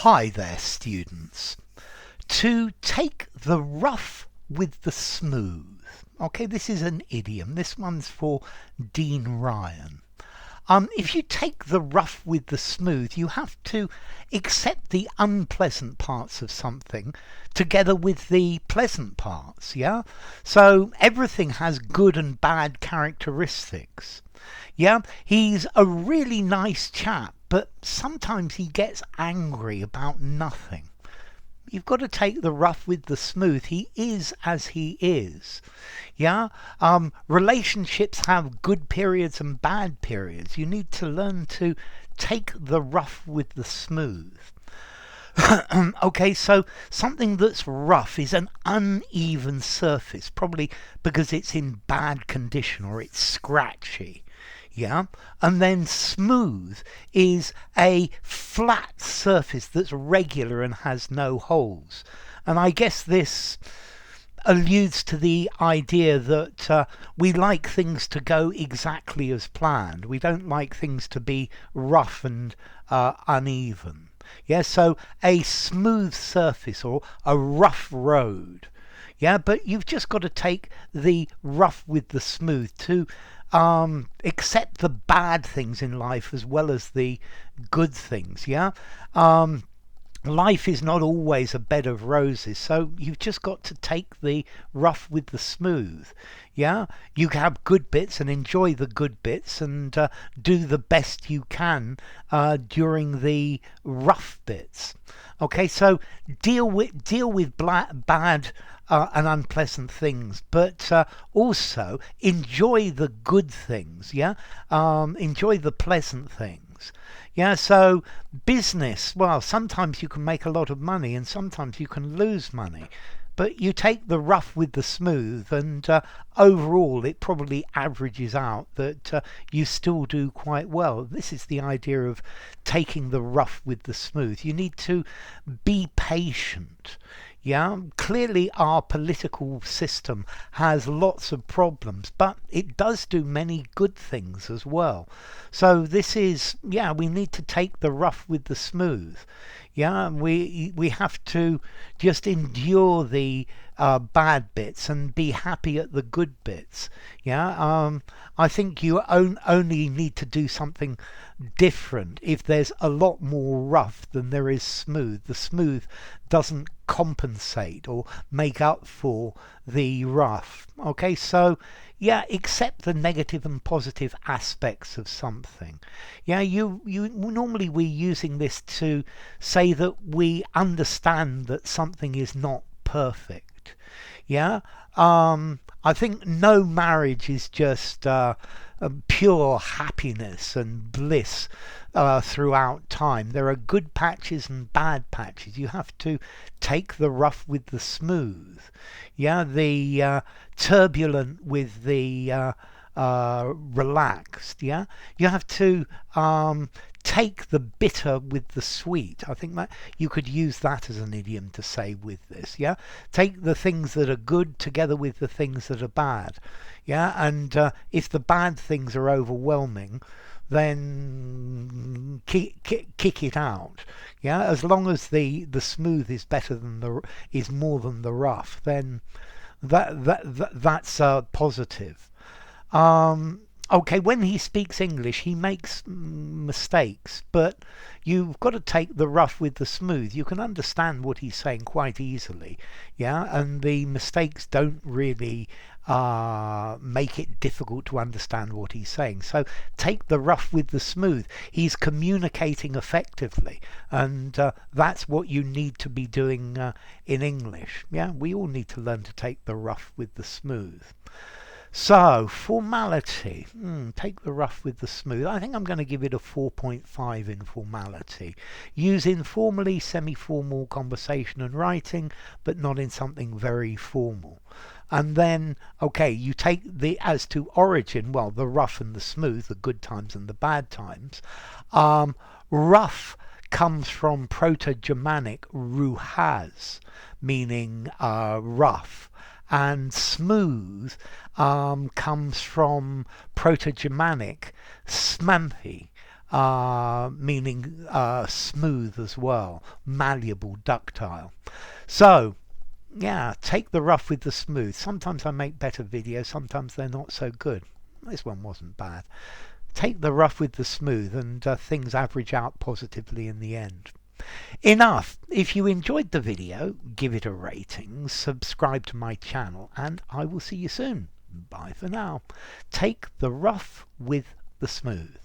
Hi there, students. To take the rough with the smooth. Okay, this is an idiom. This one's for Dean Ryan. If you take the rough with the smooth, you have to accept the unpleasant parts of something together with the pleasant parts, yeah? So everything has good and bad characteristics. Yeah, he's a really nice chap, but sometimes he gets angry about nothing. You've got to take the rough with the smooth. He is as he is. Yeah. Relationships have good periods and bad periods. You need to learn to take the rough with the smooth. Okay, so something that's rough is an uneven surface, probably because it's in bad condition or it's scratchy. Yeah, and then smooth is a flat surface that's regular and has no holes. And I guess this alludes to the idea that we like things to go exactly as planned. We don't like things to be rough and uneven. Yeah, so a smooth surface or a rough road. Yeah, but you've just got to take the rough with the smooth to accept the bad things in life as well as the good things. Yeah. Life is not always a bed of roses, so you've just got to take the rough with the smooth. Yeah, you have good bits and enjoy the good bits and do the best you can during the rough bits. Okay, so deal with bad and unpleasant things, but also enjoy the good things. Yeah, enjoy the pleasant things. Yeah, so business, well, sometimes you can make a lot of money and sometimes you can lose money. But you take the rough with the smooth, and overall it probably averages out that you still do quite well. This is the idea of taking the rough with the smooth. You need to be patient. Yeah, clearly our political system has lots of problems, but it does do many good things as well. So this is, yeah, we need to take the rough with the smooth. Yeah, we have to just endure the bad bits and be happy at the good bits. Yeah, I think you only need to do something different if there's a lot more rough than there is smooth. The smooth doesn't compensate or make up for the rough. Okay, so yeah, accept the negative and positive aspects of something. Yeah, you normally we're using this to say that we understand that something is not perfect. Yeah, I think no marriage is just pure happiness and bliss throughout time. There are good patches and bad patches. You have to take the rough with the smooth. Yeah, the turbulent with the relaxed. Yeah, you have to take the bitter with the sweet. I think that you could use that as an idiom to say with this. Yeah, take the things that are good together with the things that are bad. Yeah, and if the bad things are overwhelming, then kick it out. Yeah, as long as the smooth is better than is more than the rough, then that's positive. Okay, when he speaks English, he makes mistakes, but you've got to take the rough with the smooth. You can understand what he's saying quite easily, yeah, and the mistakes don't really make it difficult to understand what he's saying. So take the rough with the smooth. He's communicating effectively, and that's what you need to be doing in English. Yeah, we all need to learn to take the rough with the smooth. So, formality. Take the rough with the smooth. I think I'm going to give it a 4.5 in formality. Use informally, semi-formal conversation and writing, but not in something very formal. And then, okay, you take the, as to origin, well, the rough and the smooth, the good times and the bad times. Rough comes from Proto-Germanic ruhaz, meaning rough. And smooth comes from Proto-Germanic smampy, meaning smooth as well, malleable, ductile. So yeah, take the rough with the smooth. Sometimes I make better videos, sometimes they're not so good. This one wasn't bad. Take the rough with the smooth, and things average out positively in the end. Enough. If you enjoyed the video, give it a rating, subscribe to my channel, and I will see you soon. Bye for now. Take the rough with the smooth.